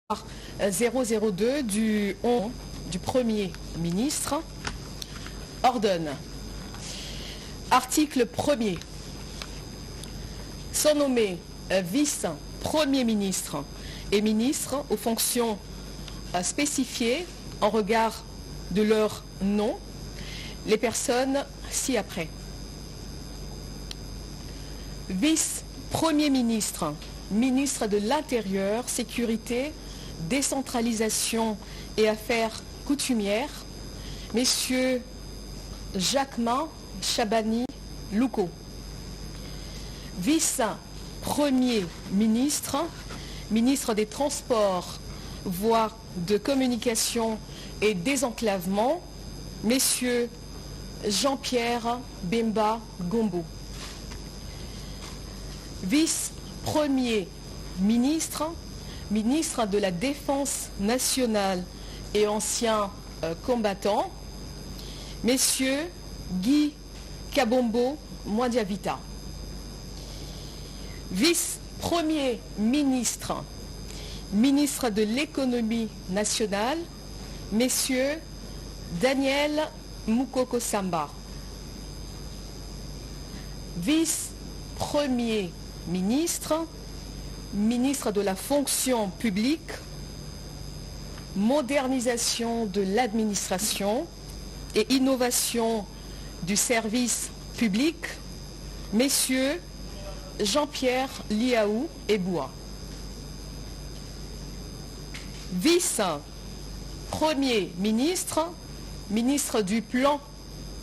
002 du 11 du Premier ministre ordonne. Article 1er. Sont nommés vice-premier ministre et ministres aux fonctions spécifiées en regard de leur nom, les personnes ci-après. Vice-premier ministre, ministre de l'Intérieur, Sécurité, Décentralisation et Affaires coutumières, messieurs Jacquemin Chabani Louko. Vice-premier ministre, ministre des Transports, voies de communication et désenclavement, messieurs Jean-Pierre Bemba Gombo. Vice-premier ministre, ministre de la Défense nationale et ancien combattant, messieurs Guy Kabombo Mwandiavita. Vice-premier ministre, ministre de l'économie nationale, messieurs Daniel Moukoko Samba. Vice-premier ministre, ministre de la fonction publique, modernisation de l'administration et innovation du service public, messieurs Jean-Pierre Liaou Eboua. Vice-premier ministre, ministre du plan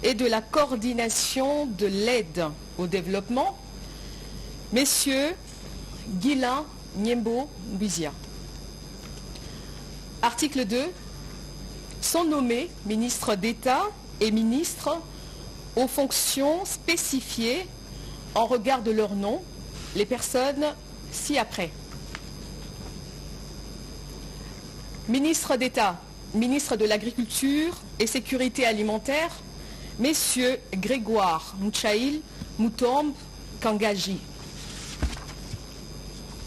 et de la coordination de l'aide au développement, messieurs Guilain Niembo Mbizia. Article 2. Sont nommés ministres d'État et ministres aux fonctions spécifiées en regard de leur nom, les personnes ci-après. Ministre d'État, ministre de l'Agriculture et Sécurité alimentaire, messieurs Grégoire Mouchaïl Moutombe Kangaji.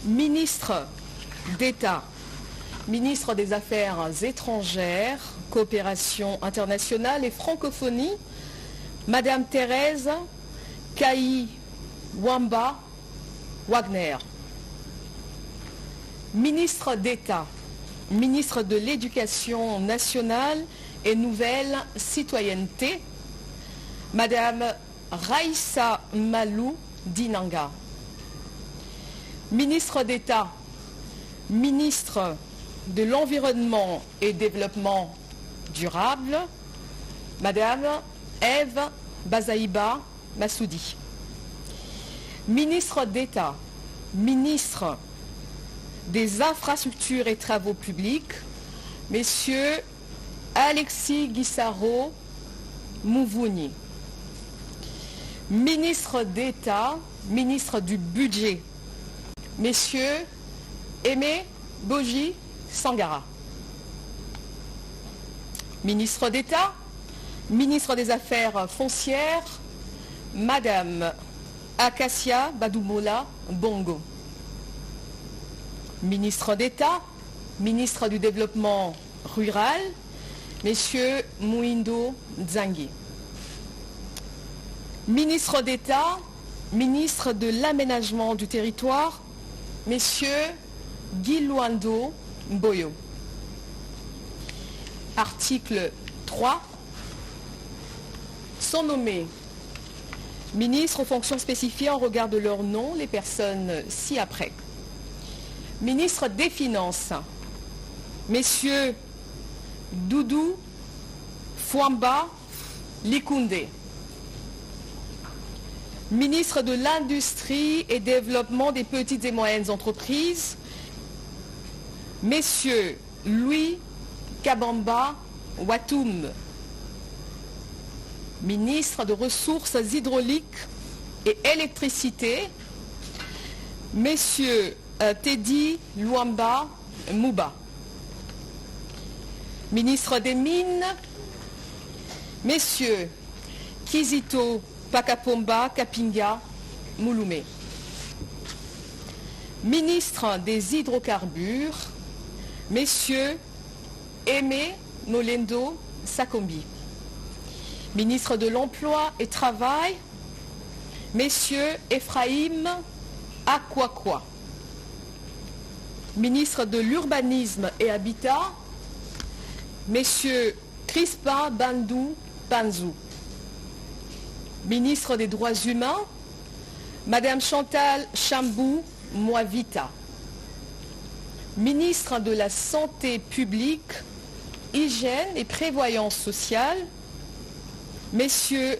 Ministre d'État, ministre des Affaires étrangères, coopération internationale et francophonie, Madame Thérèse Kaï Wamba Wagner. Ministre d'État, ministre de l'Éducation nationale et nouvelle citoyenneté, Madame Raïssa Malou Dinanga. Ministre d'État, ministre de l'Environnement et Développement durable, Madame Ève Bazaïba Massoudi. Ministre d'État, ministre des Infrastructures et Travaux publics, Messieurs Alexis Guissaro Mouvouni. Ministre d'État, ministre du Budget, Messieurs Aimé Boji Sangara. Ministre d'État, ministre des Affaires foncières, Madame Acacia Badoumola Bongo. Ministre d'État, ministre du Développement rural, Messieurs Mouindo Nzangi. Ministre d'État, ministre de l'Aménagement du territoire, Messieurs Guy Luando Mboyo. Article 3. Sont nommés ministres aux fonctions spécifiées en regard de leur nom, les personnes ci-après. Ministre des Finances, Messieurs Doudou Fouamba Likunde. Ministre de l'Industrie et Développement des petites et moyennes entreprises, Messieurs Louis Kabamba Watoum. Ministre de Ressources hydrauliques et électricité, Messieurs Teddy Luamba Mouba. Ministre des Mines, Messieurs Kizito Pakapomba Kapinga Mouloumé. Ministre des Hydrocarbures, Messieurs Aimé Molendo Sakombi. Ministre de l'Emploi et Travail, Messieurs Ephraim Akwakwa. Ministre de l'Urbanisme et Habitat, Messieurs Crispin Bandou Panzou. Ministre des Droits Humains, Madame Chantal Chambou Moavita. Ministre de la Santé publique, Hygiène et Prévoyance sociale, Messieurs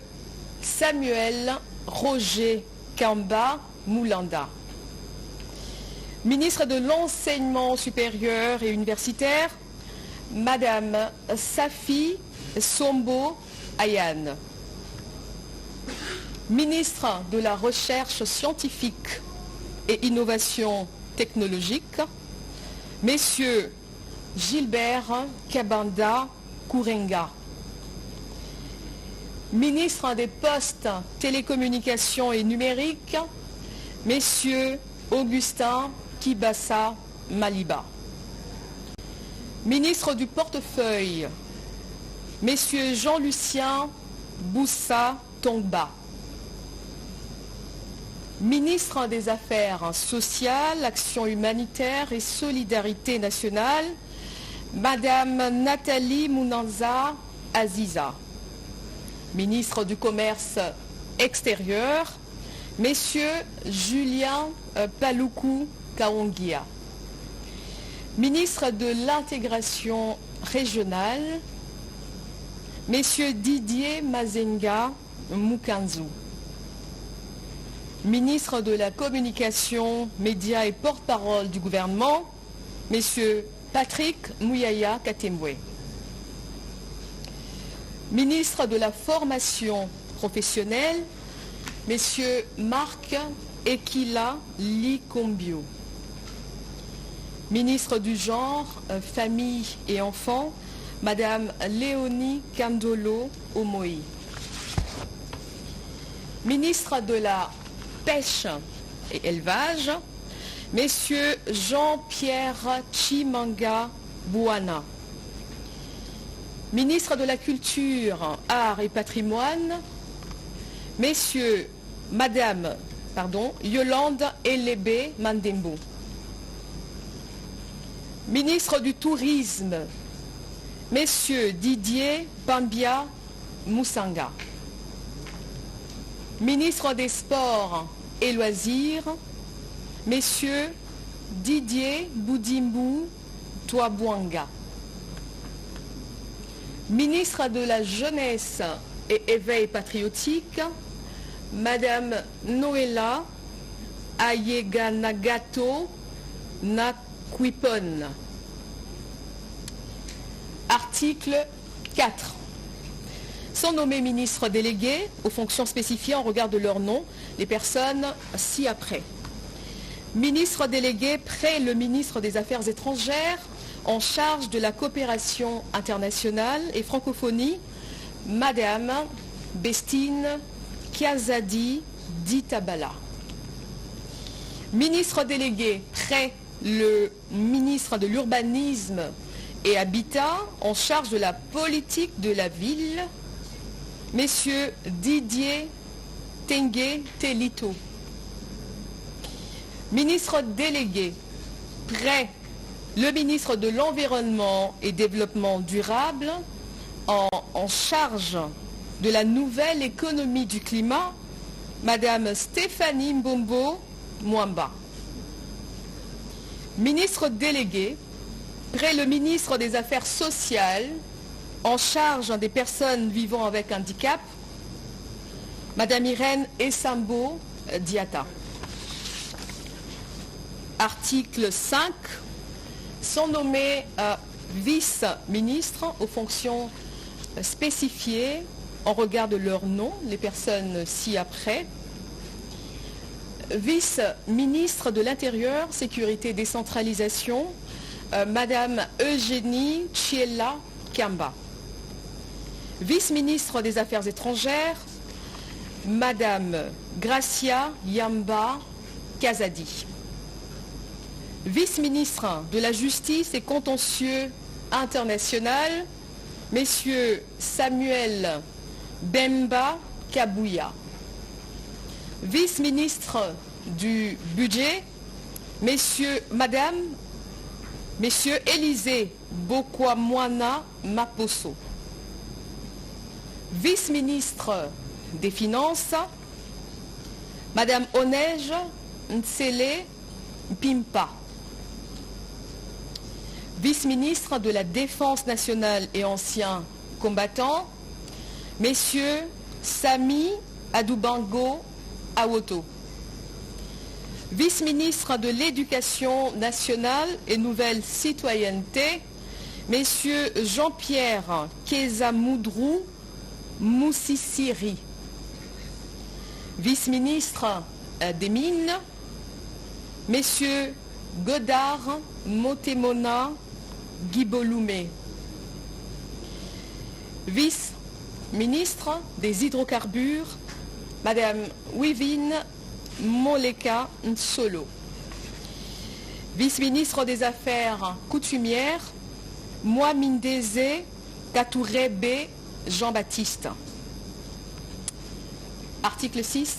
Samuel Roger Kamba Moulanda. Ministre de l'Enseignement supérieur et universitaire, Madame Safi Sombo Ayane. Ministre de la Recherche scientifique et innovation technologique, Messieurs Gilbert Kabanda Kourenga. Ministre des Postes, Télécommunications et Numériques, Messieurs Augustin Kibassa Maliba. Ministre du Portefeuille, Messieurs Jean-Lucien Boussa Tongba. Ministre des Affaires sociales, Action humanitaire et solidarité nationale, Madame Nathalie Mounanza Aziza. Ministre du Commerce extérieur, Messieurs Julien Paloukou Kaongia. Ministre de l'Intégration régionale, Messieurs Didier Mazenga Mukanzu. Ministre de la Communication, Médias et porte-parole du gouvernement, Messieurs Patrick Mouyaya Katembwe. Ministre de la Formation professionnelle, Messieurs Marc Ekila Likombio. Ministre du Genre, Famille et Enfants, Madame Léonie Kandolo Omoi. Ministre de la Pêche et Élevage, Messieurs Jean-Pierre Chimanga Bouana. Ministre de la Culture, Arts et Patrimoine, Madame Yolande Elébé Mandembo. Ministre du Tourisme, Messieurs Didier Bambia Moussanga. Ministre des Sports et Loisirs, Messieurs Didier Boudimbu Touabouanga. Ministre de la Jeunesse et Éveil patriotique, Madame Noëlla Ayeganagato Nakwipon. Article 4. Sont nommés ministres délégués aux fonctions spécifiées en regard de leur nom les personnes ci-après. Ministre délégué près le ministre des Affaires étrangères en charge de la coopération internationale et francophonie, Madame Bestine Kiazadi Ditabala. Ministre délégué près le ministre de l'Urbanisme et Habitat en charge de la politique de la ville, Messieurs Didier Tengue Telito. Ministre délégué près le ministre de l'Environnement et Développement durable en charge de la nouvelle économie du climat, Madame Stéphanie Mbombo Mwamba. Ministre délégué près le ministre des Affaires sociales en charge des personnes vivant avec handicap, Madame Irène Essambo Diata. Article 5. Sont nommés vice-ministres aux fonctions spécifiées en regard de leur nom, les personnes ci-après. Vice-ministre de l'Intérieur, Sécurité, Décentralisation, Madame Eugénie Chiella Kamba. Vice-ministre des Affaires étrangères, Madame Gracia Yamba Kazadi. Vice-ministre de la Justice et Contentieux International, Messieurs Samuel Bemba Kabouya. Vice-ministre du Budget, Messieurs Élisée Bokwamwana Maposo. Vice-ministre des Finances, Madame Onej Ntsele Pimpa. Vice-ministre de la Défense nationale et anciens combattants, Messieurs Sami Adoubango Awoto. Vice-ministre de l'Éducation nationale et nouvelle citoyenneté, Messieurs Jean-Pierre Kezamoudrou Moussissiri. Vice-ministre des Mines, Messieurs Godard Motemona Guiboloumé. Vice-ministre des Hydrocarbures, Madame Wivine Moleka Nsolo. Vice-ministre des Affaires coutumières, Moamindeze Katourebe Jean-Baptiste. Article 6.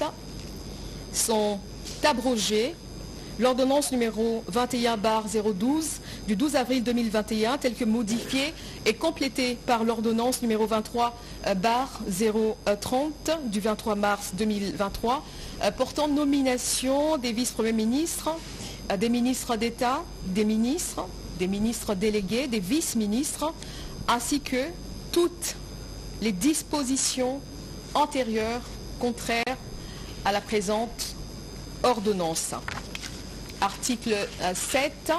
Sont abrogées l'ordonnance numéro 21/012 du 12 avril 2021 telle que modifiée et complétée par l'ordonnance numéro 23/030 du 23 mars 2023 portant nomination des vice-premiers ministres, des ministres d'État, des ministres délégués, des vice-ministres, ainsi que toutes les dispositions antérieures contraires à la présente ordonnance. Article 7.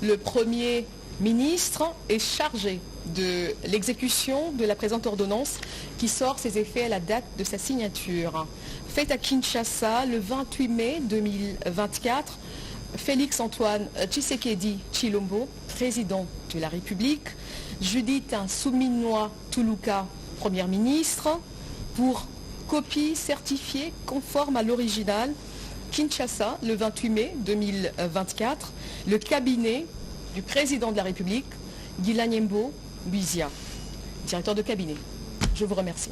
Le Premier ministre est chargé de l'exécution de la présente ordonnance qui sort ses effets à la date de sa signature. Faite à Kinshasa le 28 mai 2024, Félix Antoine Tshisekedi Tshilombo, président de la République, Judith Souminois Toulouka, première ministre, pour copie certifiée conforme à l'original, Kinshasa, le 28 mai 2024, le cabinet du président de la République, Guilanyembo Buizia, directeur de cabinet. Je vous remercie.